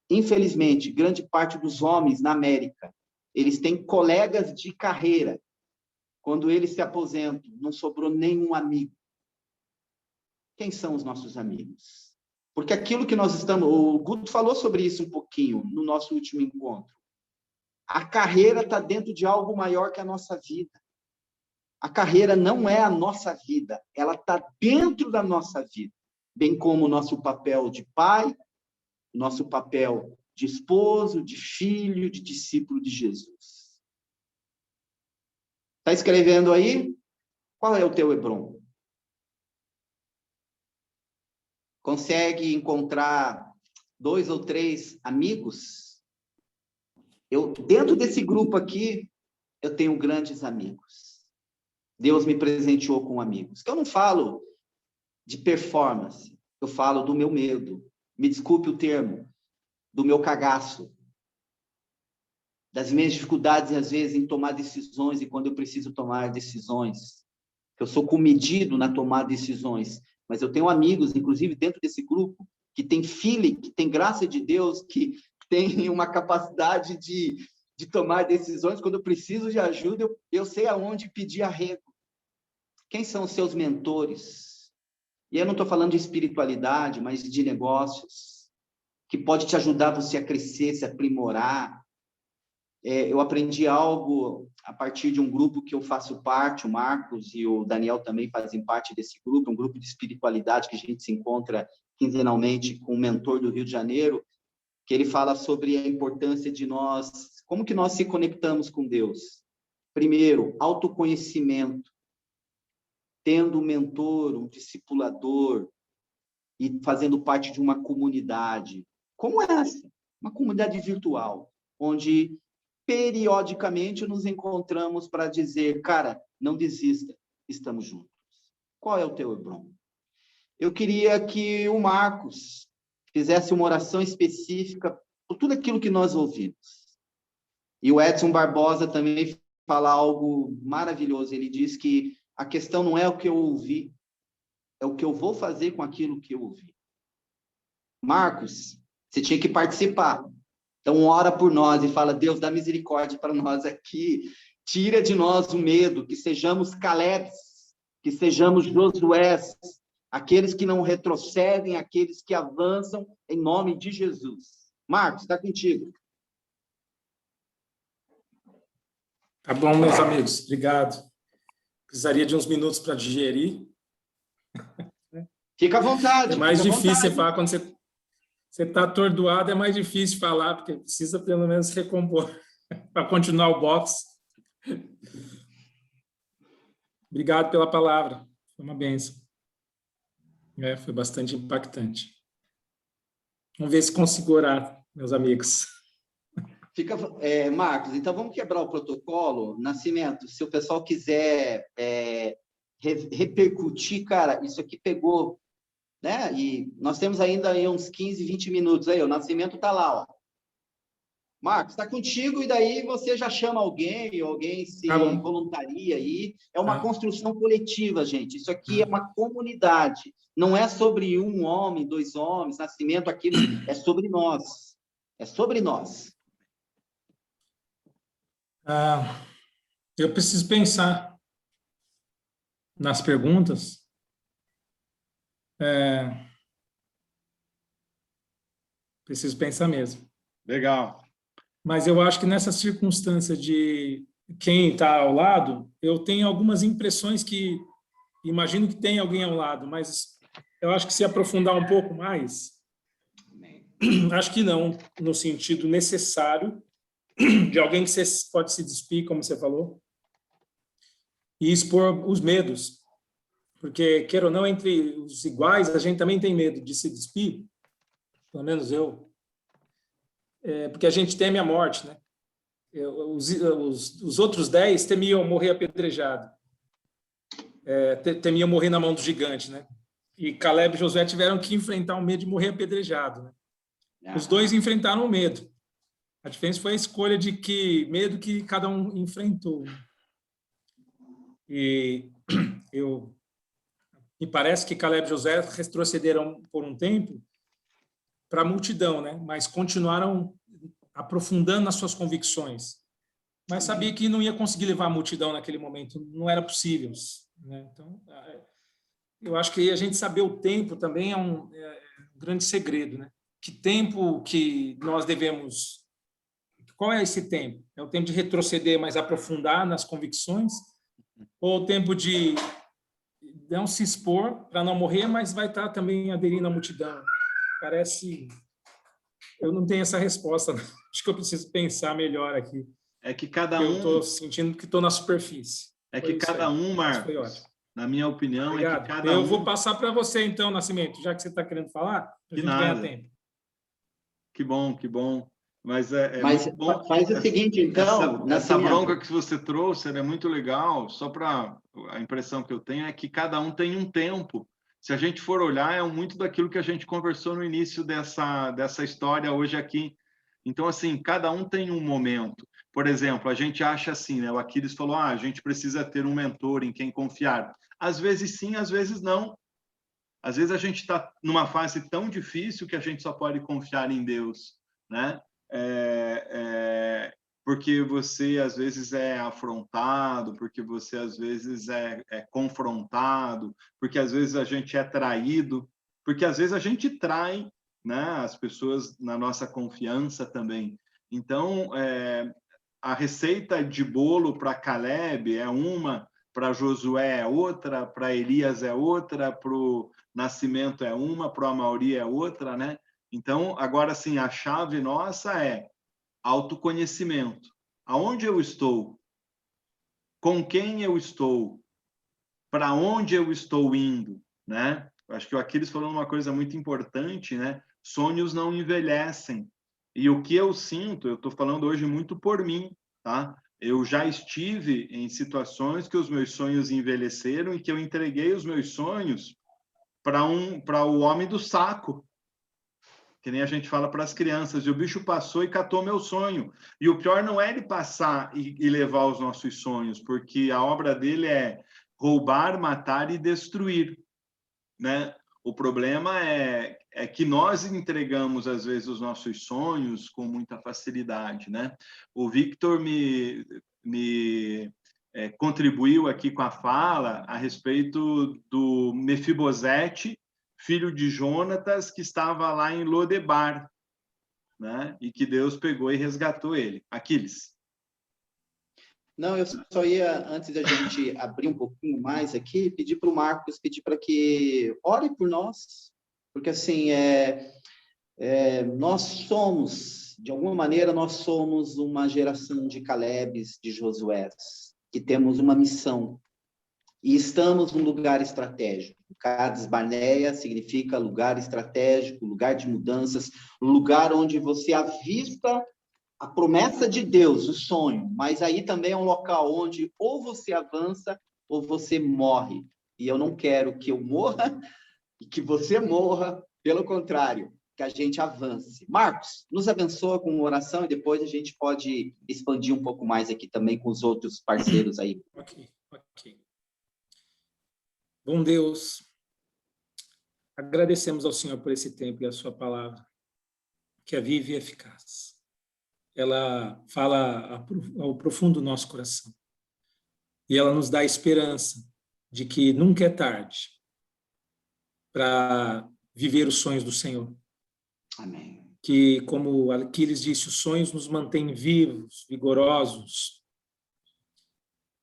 Infelizmente, grande parte dos homens na América, eles têm colegas de carreira. Quando eles se aposentam, não sobrou nenhum amigo. Quem são os nossos amigos? Porque aquilo que nós estamos... O Guto falou sobre isso um pouquinho no nosso último encontro. A carreira está dentro de algo maior que a nossa vida. A carreira não é a nossa vida, ela está dentro da nossa vida. Bem como o nosso papel de pai, nosso papel de esposo, de filho, de discípulo de Jesus. Está escrevendo aí? Qual é o teu Hebron? Consegue encontrar 2 ou 3 amigos? Dentro desse grupo aqui, eu tenho grandes amigos. Deus me presenteou com amigos. Eu não falo de performance, eu falo do meu medo. Me desculpe o termo, do meu cagaço. Das minhas dificuldades, às vezes, em tomar decisões e quando eu preciso tomar decisões. Eu sou comedido na tomada de decisões, mas eu tenho amigos, inclusive dentro desse grupo, que tem feeling, que tem graça de Deus, que tem uma capacidade de tomar decisões. Quando eu preciso de ajuda, eu sei aonde pedir arrego. Quem são os seus mentores? E eu não estou falando de espiritualidade, mas de negócios, que pode te ajudar você a crescer, se aprimorar. Eu aprendi algo a partir de um grupo que eu faço parte, o Marcos e o Daniel também fazem parte desse grupo, um grupo de espiritualidade que a gente se encontra quinzenalmente com um mentor do Rio de Janeiro, que ele fala sobre a importância de nós, como que nós se conectamos com Deus. Primeiro, autoconhecimento, tendo um mentor, um discipulador e fazendo parte de uma comunidade, como essa, uma comunidade virtual, onde periodicamente nos encontramos para dizer, cara, não desista, estamos juntos. Qual é o teu Hebron? Eu queria que o Marcos fizesse uma oração específica por tudo aquilo que nós ouvimos. E o Edson Barbosa também fala algo maravilhoso. Ele diz que a questão não é o que eu ouvi, é o que eu vou fazer com aquilo que eu ouvi. Marcos, você tinha que participar. Então, ora por nós e fala, Deus, dá misericórdia para nós aqui. Tira de nós o medo, que sejamos Calebs, que sejamos Josués, aqueles que não retrocedem, aqueles que avançam em nome de Jesus. Marcos, está contigo. Tá bom, meus amigos, obrigado. Precisaria de uns minutos para digerir. Fica à vontade. É mais difícil você falar quando você está atordoado, é mais difícil falar, porque precisa pelo menos recompor para continuar o box. Obrigado pela palavra, foi uma bênção. Foi bastante impactante. Vamos ver se consigo orar, meus amigos. Marcos, então vamos quebrar o protocolo. Nascimento, se o pessoal quiser repercutir, cara, isso aqui pegou, né? E nós temos ainda aí uns 15, 20 minutos aí, o Nascimento está lá, ó. Marcos, está contigo e daí você já chama alguém, ou alguém se voluntaria aí. É uma construção coletiva, gente. Isso aqui é uma comunidade. Não é sobre um homem, 2 homens, Nascimento, aquilo. É sobre nós. É sobre nós. Eu preciso pensar nas perguntas. Preciso pensar mesmo. Legal. Mas eu acho que nessa circunstância de quem está ao lado, eu tenho algumas impressões que imagino que tem alguém ao lado, mas eu acho que se aprofundar um pouco mais, acho que não, no sentido necessário de alguém que você pode se despir, como você falou, e expor os medos. Porque, queira ou não, entre os iguais, a gente também tem medo de se despir, pelo menos eu, porque a gente teme a morte, né? Os outros 10 temiam morrer apedrejado, temiam morrer na mão do gigante, né? E Caleb e Josué tiveram que enfrentar o medo de morrer apedrejado, né? Os dois enfrentaram o medo. A diferença foi a escolha de que medo que cada um enfrentou. E me parece que Caleb e Josué retrocederam por um tempo para a multidão, né? Mas continuaram aprofundando nas suas convicções. Mas sabia que não ia conseguir levar a multidão naquele momento, não era possível, né? Então, eu acho que a gente saber o tempo também é um grande segredo, né? Que tempo que nós devemos... Qual é esse tempo? É o tempo de retroceder, mas aprofundar nas convicções? Ou o tempo de não se expor para não morrer, mas vai estar também aderindo à multidão? Parece... Eu não tenho essa resposta, não. Acho que eu preciso pensar melhor aqui. É que cada Eu estou sentindo que estou na superfície. É que cada um, Marcos, na minha opinião, obrigado. É que cada eu vou passar para você, então, Nascimento, já que você está querendo falar, para a gente ganhar tempo. Que bom, que bom. Mas Mas muito bom. Faz o seguinte, então... Essa bronca que você trouxe é muito legal, só para... A impressão que eu tenho é que cada um tem um tempo. Se a gente for olhar, é muito daquilo que a gente conversou no início dessa história hoje aqui. Então, assim, cada um tem um momento. Por exemplo, a gente acha assim, né? O Aquiles falou, a gente precisa ter um mentor em quem confiar. Às vezes sim, às vezes não. Às vezes a gente está numa fase tão difícil que a gente só pode confiar em Deus, né? Porque você às vezes é afrontado, porque você às vezes é confrontado, porque às vezes a gente é traído, porque às vezes a gente trai, né, as pessoas na nossa confiança também. Então, a receita de bolo para Caleb é uma, para Josué é outra, para Elias é outra, para o Nascimento é uma, para o Amauri é outra, né? Então, agora sim, a chave nossa é autoconhecimento. Aonde eu estou? Com quem eu estou? Para onde eu estou indo? Né? Acho que o Aquiles falou uma coisa muito importante, né? Sonhos não envelhecem. E o que eu sinto, eu estou falando hoje muito por mim, tá? Eu já estive em situações que os meus sonhos envelheceram e que eu entreguei os meus sonhos para o homem do saco, que nem a gente fala para as crianças, e o bicho passou e catou meu sonho. E o pior não é ele passar e levar os nossos sonhos, porque a obra dele é roubar, matar e destruir, né? O problema é que nós entregamos, às vezes, os nossos sonhos com muita facilidade, né? O Victor me contribuiu aqui com a fala a respeito do Mefibosete, filho de Jonatas, que estava lá em Lodebar, né? E que Deus pegou e resgatou ele. Aquiles. Não, eu só ia, antes da gente abrir um pouquinho mais aqui, pedir para o Marcos, pedir para que ore por nós, porque assim, nós somos, de alguma maneira, nós somos uma geração de Calebes, de Josués, que temos uma missão, e estamos num lugar estratégico. Cades Barneia significa lugar estratégico, lugar de mudanças, lugar onde você avista a promessa de Deus, o sonho, mas aí também é um local onde ou você avança ou você morre. E eu não quero que eu morra e que você morra, pelo contrário, que a gente avance. Marcos, nos abençoa com uma oração e depois a gente pode expandir um pouco mais aqui também com os outros parceiros aí. Ok. Bom Deus, agradecemos ao Senhor por esse tempo e a sua palavra. que é viva e eficaz. Ela fala ao profundo do nosso coração. E ela nos dá a esperança de que nunca é tarde para viver os sonhos do Senhor. Amém. Que, como Aquiles disse, os sonhos nos mantêm vivos, vigorosos.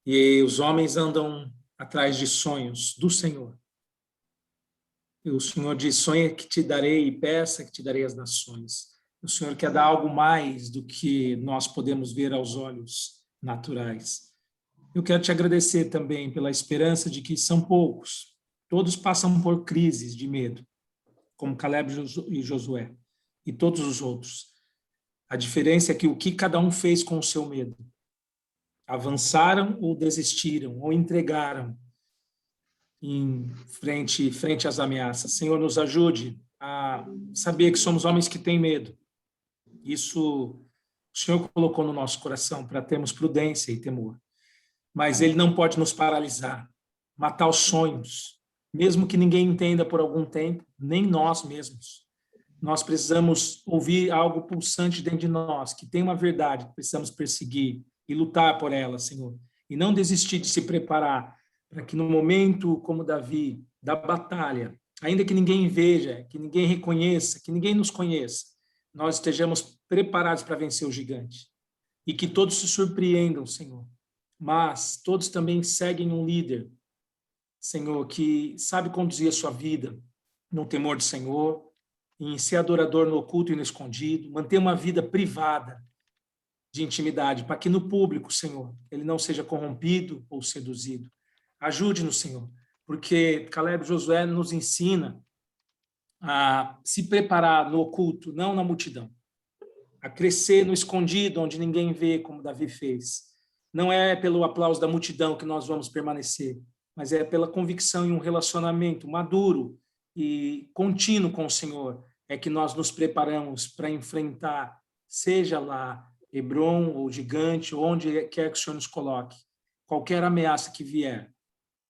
E os homens andam atrás de sonhos do Senhor. E o Senhor diz, sonha que te darei e peça que te darei as nações. O Senhor quer dar algo mais do que nós podemos ver aos olhos naturais. Eu quero te agradecer também pela esperança de que são poucos. Todos passam por crises de medo, como Caleb e Josué, e todos os outros. A diferença é que o que cada um fez com o seu medo. Avançaram ou desistiram, ou entregaram em frente às ameaças. Senhor, nos ajude a saber que somos homens que têm medo. Isso o Senhor colocou no nosso coração para termos prudência e temor. Mas ele não pode nos paralisar, matar os sonhos, mesmo que ninguém entenda por algum tempo, nem nós mesmos. Nós precisamos ouvir algo pulsante dentro de nós, que tem uma verdade que precisamos perseguir e lutar por ela, Senhor. E não desistir de se preparar para que no momento como Davi, da batalha, ainda que ninguém veja, que ninguém reconheça, que ninguém nos conheça, nós estejamos preparados para vencer o gigante. E que todos se surpreendam, Senhor. Mas todos também seguem um líder, Senhor, que sabe conduzir a sua vida no temor do Senhor, em ser adorador no oculto e no escondido, manter uma vida privada de intimidade, para que no público, Senhor, ele não seja corrompido ou seduzido. Ajude-nos, Senhor, porque Caleb e Josué nos ensina a se preparar no oculto, não na multidão, a crescer no escondido, onde ninguém vê, como Davi fez. Não é pelo aplauso da multidão que nós vamos permanecer, mas é pela convicção em um relacionamento maduro e contínuo com o Senhor, é que nós nos preparamos para enfrentar, seja lá Hebron ou gigante, ou onde quer que o Senhor nos coloque, qualquer ameaça que vier.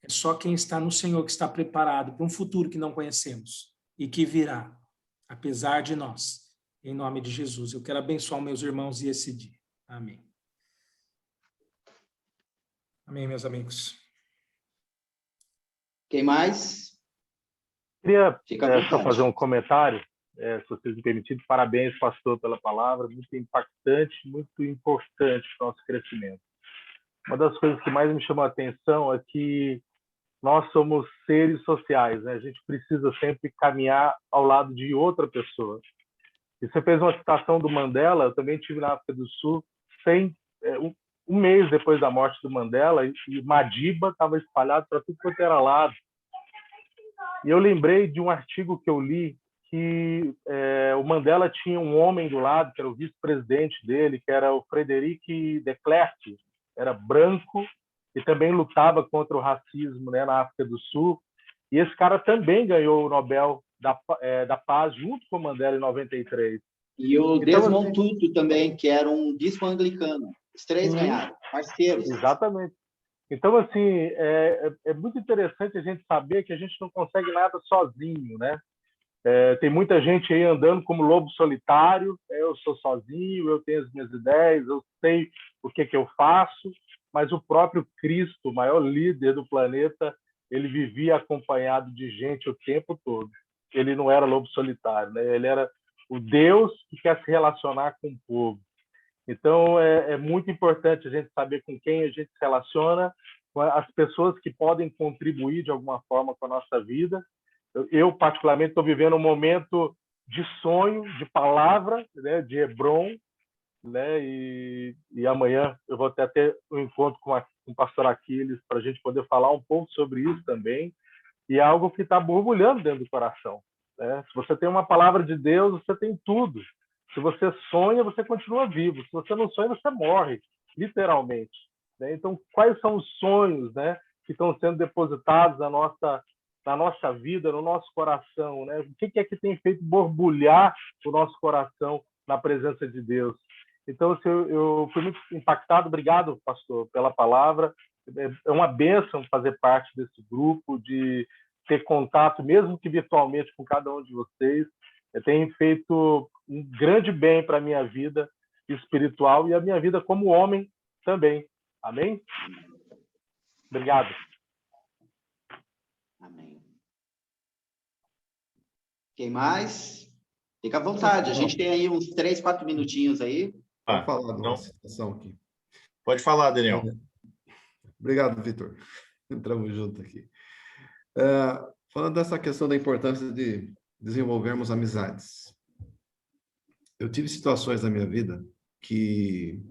É só quem está no Senhor que está preparado para um futuro que não conhecemos e que virá, apesar de nós. Em nome de Jesus, eu quero abençoar meus irmãos e esse dia. Amém. Amém, meus amigos. Quem mais? Queria Fica à só vontade. fazer um comentário, se vocês me permitirem. Parabéns, pastor, pela palavra, muito impactante, muito importante para o nosso crescimento. Uma das coisas que mais me chamou a atenção é que nós somos seres sociais, né? A gente precisa sempre caminhar ao lado de outra pessoa. E você fez uma citação do Mandela, eu também estive na África do Sul, um mês depois da morte do Mandela, e Madiba estava espalhado para tudo quanto era lado. E eu lembrei de um artigo que eu li, que o Mandela tinha um homem do lado, que era o vice-presidente dele, que era o Frederic de Klerk, era branco e também lutava contra o racismo, né, na África do Sul. E esse cara também ganhou o Nobel da Paz junto com o Mandela em 93. E o Então, Desmond assim, Tutu também, que era um bispo anglicano. Os três ganharam, parceiros. Exatamente. Então, assim, é muito interessante a gente saber que a gente não consegue nada sozinho, né? Tem muita gente aí andando como lobo solitário, eu sou sozinho, eu tenho as minhas ideias, eu sei o que eu faço, mas o próprio Cristo, o maior líder do planeta, ele vivia acompanhado de gente o tempo todo. Ele não era lobo solitário, né? Ele era o Deus que quer se relacionar com o povo. Então, é muito importante a gente saber com quem a gente se relaciona, com as pessoas que podem contribuir de alguma forma com a nossa vida. Eu particularmente, estou vivendo um momento de sonho, de palavra, né, de Hebron, né, e amanhã eu vou ter um encontro com o pastor Aquiles para a gente poder falar um pouco sobre isso também, e é algo que está borbulhando dentro do coração, né? Se você tem uma palavra de Deus, você tem tudo. Se você sonha, você continua vivo. Se você não sonha, você morre, literalmente, né? Então, quais são os sonhos, né, que estão sendo depositados na nossa vida, no nosso coração, né? O que é que tem feito borbulhar o nosso coração na presença de Deus? Então, eu fui muito impactado. Obrigado, pastor, pela palavra. É uma bênção fazer parte desse grupo, de ter contato, mesmo que virtualmente, com cada um de vocês. Tem feito um grande bem para a minha vida espiritual e a minha vida como homem também. Amém? Obrigado. Amém. Quem mais? Fica à vontade. A gente tem aí uns 3, 4 minutinhos aí. Vou falar de uma então, situação aqui. pode falar, Daniel. Obrigado, Vitor. Entramos junto aqui. Falando dessa questão da importância de desenvolvermos amizades. Eu tive situações na minha vida que,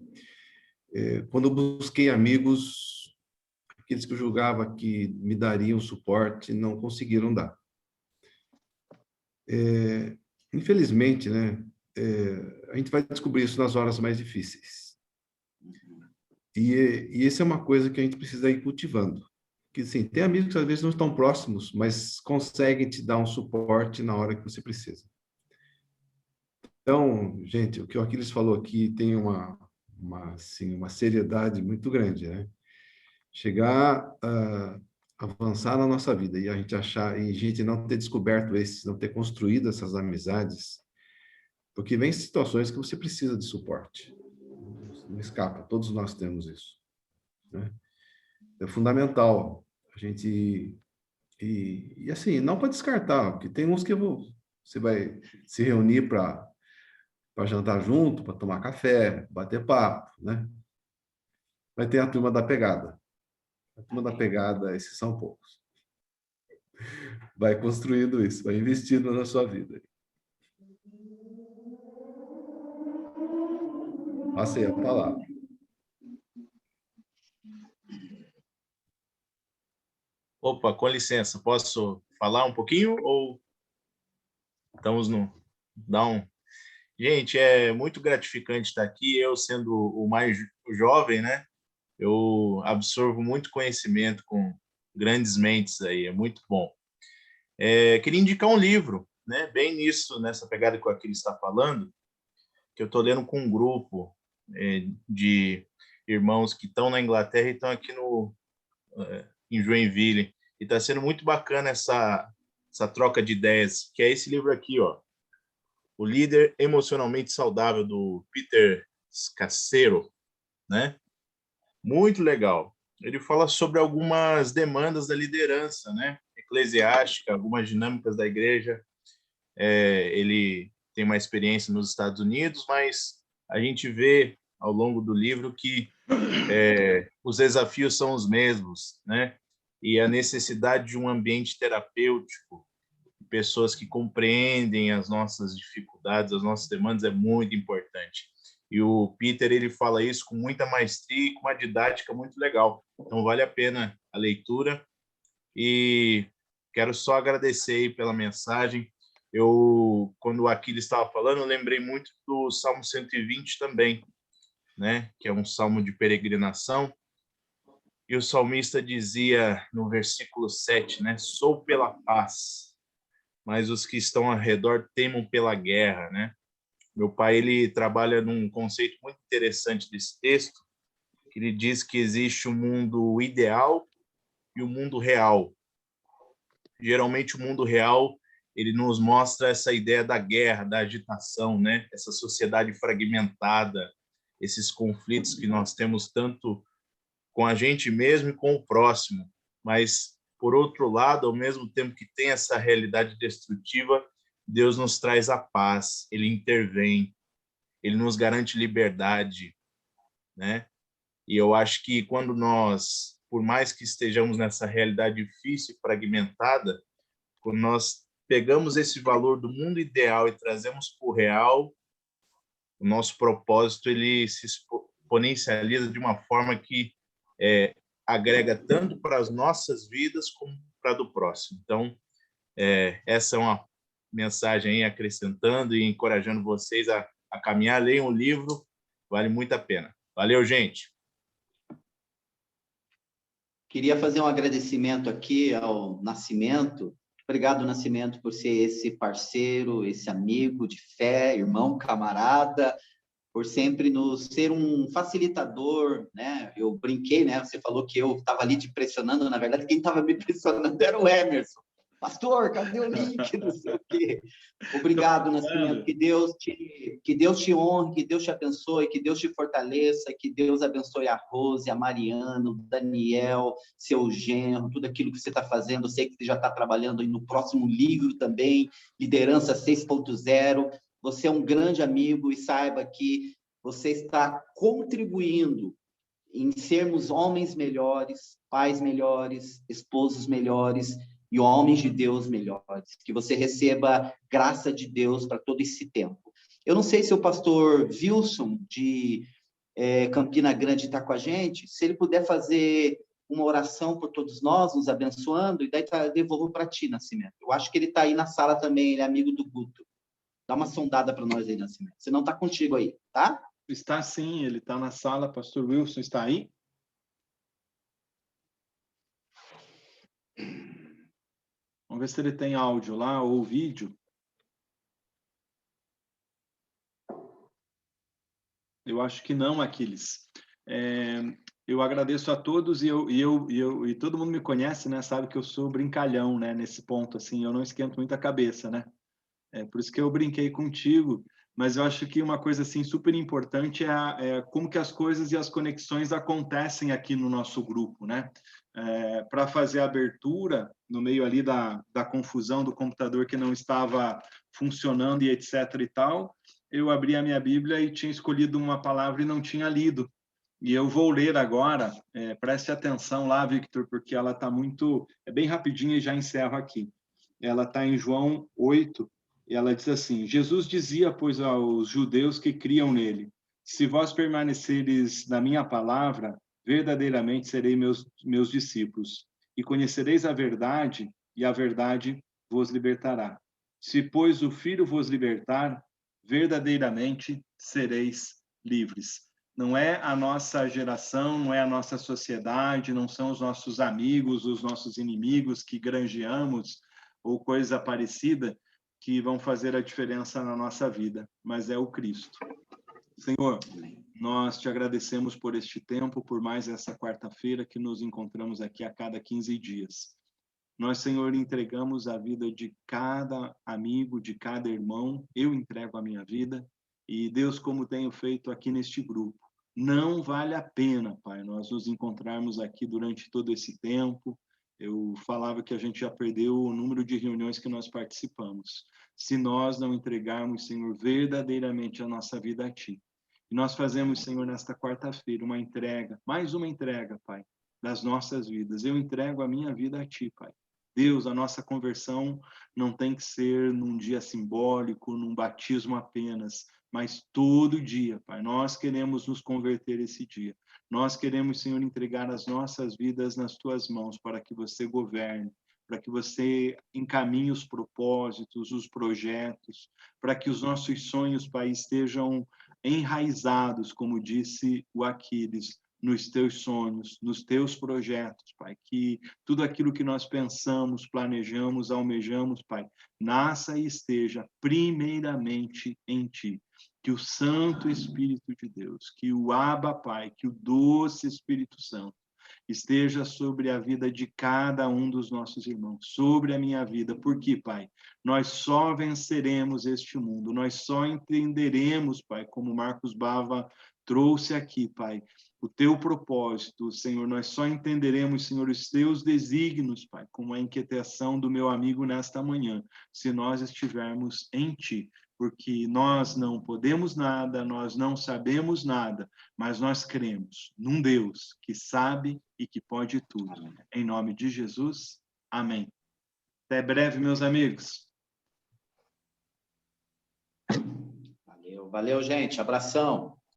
quando eu busquei amigos, aqueles que eu julgava que me dariam suporte, não conseguiram dar. Infelizmente, né, a gente vai descobrir isso nas horas mais difíceis. E isso é uma coisa que a gente precisa ir cultivando. Que, sim, tem amigos que às vezes não estão próximos, mas conseguem te dar um suporte na hora que você precisa. Então, gente, o que o Aquiles falou aqui tem uma seriedade muito grande, né? Chegar a avançar na nossa vida e a gente achar, e a gente não ter descoberto não ter construído essas amizades, porque vem situações que você precisa de suporte. Não escapa, todos nós temos isso, né? É fundamental a gente e assim, não para descartar, porque tem uns que você vai se reunir para jantar junto, para tomar café, bater papo, né? Vai ter a turma da pegada. A turma da pegada, esses são poucos. Vai construindo isso, vai investindo na sua vida. Passei a palavra. Opa, com licença, posso falar um pouquinho ou estamos no down? Gente, é muito gratificante estar aqui. Eu, sendo o mais jovem, né? Eu absorvo muito conhecimento com grandes mentes aí, é muito bom. Queria indicar um livro, né? Bem nessa pegada que o Aquiles está falando, que eu estou lendo com um grupo de irmãos que estão na Inglaterra e estão aqui em Joinville. E está sendo muito bacana essa troca de ideias, que é esse livro aqui, ó. O Líder Emocionalmente Saudável, do Peter Scazzero, né? Muito legal. Ele fala sobre algumas demandas da liderança, né? Eclesiástica, algumas dinâmicas da igreja. Ele tem uma experiência nos Estados Unidos, mas a gente vê ao longo do livro que os desafios são os mesmos, né? E a necessidade de um ambiente terapêutico, pessoas que compreendem as nossas dificuldades, as nossas demandas, é muito importante. E o Peter, ele fala isso com muita maestria e com uma didática muito legal. Então, vale a pena a leitura. E quero só agradecer aí pela mensagem. Quando o Aquiles estava falando, eu lembrei muito do Salmo 120 também, né? Que é um salmo de peregrinação. E o salmista dizia no versículo 7, né? Sou pela paz, mas os que estão ao redor temam pela guerra, né? Meu pai, ele trabalha num conceito muito interessante desse texto, que ele diz que existe um mundo ideal e o mundo real. Geralmente, o mundo real, ele nos mostra essa ideia da guerra, da agitação, né? Essa sociedade fragmentada, esses conflitos que nós temos tanto com a gente mesmo e com o próximo. Mas, por outro lado, ao mesmo tempo que tem essa realidade destrutiva, Deus nos traz a paz, ele intervém, ele nos garante liberdade, né? E eu acho que quando nós, por mais que estejamos nessa realidade difícil e fragmentada, quando nós pegamos esse valor do mundo ideal e trazemos para o real, o nosso propósito ele se exponencializa de uma forma que agrega tanto para as nossas vidas como para a do próximo. Então, essa é uma mensagem aí acrescentando e encorajando vocês a caminhar. Leiam o livro, vale muito a pena. Valeu, gente! Queria fazer um agradecimento aqui ao Nascimento. Obrigado, Nascimento, por ser esse parceiro, esse amigo de fé, irmão, camarada, por sempre nos ser um facilitador, né? Eu brinquei, né? Você falou que eu estava ali te pressionando, na verdade, quem estava me pressionando era o Emerson. Pastor, cadê o link? Não sei o quê. Obrigado, Nascimento. Que Deus te honre, que Deus te abençoe, que Deus te fortaleça, que Deus abençoe a Rose, a Mariana, o Daniel, seu genro, tudo aquilo que você está fazendo. Eu sei que você já está trabalhando aí no próximo livro também, Liderança 6.0. Você é um grande amigo e saiba que você está contribuindo em sermos homens melhores, pais melhores, esposos melhores e homens de Deus melhores. Que você receba graça de Deus para todo esse tempo. Eu não sei se o pastor Wilson, de Campina Grande, está com a gente, se ele puder fazer uma oração por todos nós, nos abençoando, e daí eu devolvo para ti, Nascimento. Eu acho que ele está aí na sala também, ele é amigo do Guto. Dá uma sondada para nós aí, Nascimento. Se não, está contigo aí, tá? Está sim, ele está na sala. Pastor Wilson está aí? Vamos ver se ele tem áudio lá ou vídeo. Eu acho que não, Aquiles. Eu agradeço a todos e todo mundo me conhece, né? Sabe que eu sou brincalhão, né? Nesse ponto, assim, eu não esquento muito a cabeça, né? Por isso que eu brinquei contigo. Mas eu acho que uma coisa assim super importante é como que as coisas e as conexões acontecem aqui no nosso grupo, né? Para fazer a abertura no meio ali da confusão do computador que não estava funcionando e etc e tal, eu abri a minha Bíblia e tinha escolhido uma palavra e não tinha lido. E eu vou ler agora, preste atenção lá, Victor, porque ela está muito... É bem rapidinho e já encerro aqui. Ela está em João 8, e ela diz assim: Jesus dizia, pois, aos judeus que criam nele: se vós permaneceres na minha palavra, verdadeiramente serei meus discípulos, e conhecereis a verdade, e a verdade vos libertará. Se, pois, o Filho vos libertar, verdadeiramente sereis livres. Não é a nossa geração, não é a nossa sociedade, não são os nossos amigos, os nossos inimigos que granjeamos ou coisa parecida que vão fazer a diferença na nossa vida, mas é o Cristo. Senhor, nós te agradecemos por este tempo, por mais essa quarta-feira que nos encontramos aqui a cada 15 dias. Nós, Senhor, entregamos a vida de cada amigo, de cada irmão. Eu entrego a minha vida. E, Deus, como tenho feito aqui neste grupo, não vale a pena, Pai, nós nos encontrarmos aqui durante todo esse tempo. Eu falava que a gente já perdeu o número de reuniões que nós participamos. Se nós não entregarmos, Senhor, verdadeiramente a nossa vida a Ti. E nós fazemos, Senhor, nesta quarta-feira, uma entrega, mais uma entrega, Pai, das nossas vidas. Eu entrego a minha vida a Ti, Pai. Deus, a nossa conversão não tem que ser num dia simbólico, num batismo apenas, mas todo dia, Pai. Nós queremos nos converter esse dia. Nós queremos, Senhor, entregar as nossas vidas nas Tuas mãos para que você governe, para que você encaminhe os propósitos, os projetos, para que os nossos sonhos, Pai, estejam enraizados, como disse o Aquiles, nos teus sonhos, nos teus projetos, Pai, que tudo aquilo que nós pensamos, planejamos, almejamos, Pai, nasça e esteja primeiramente em Ti. Que o Santo Espírito de Deus, que o Abba, Pai, que o doce Espírito Santo esteja sobre a vida de cada um dos nossos irmãos, sobre a minha vida. Porque, Pai, nós só venceremos este mundo, nós só entenderemos, Pai, como Marcos Bava trouxe aqui, Pai, o teu propósito, Senhor, nós só entenderemos, Senhor, os teus desígnios, Pai, como a inquietação do meu amigo nesta manhã, se nós estivermos em Ti, porque nós não podemos nada, nós não sabemos nada, mas nós cremos num Deus que sabe e que pode tudo. Em nome de Jesus, amém. Até breve, meus amigos. Valeu, gente. Abração.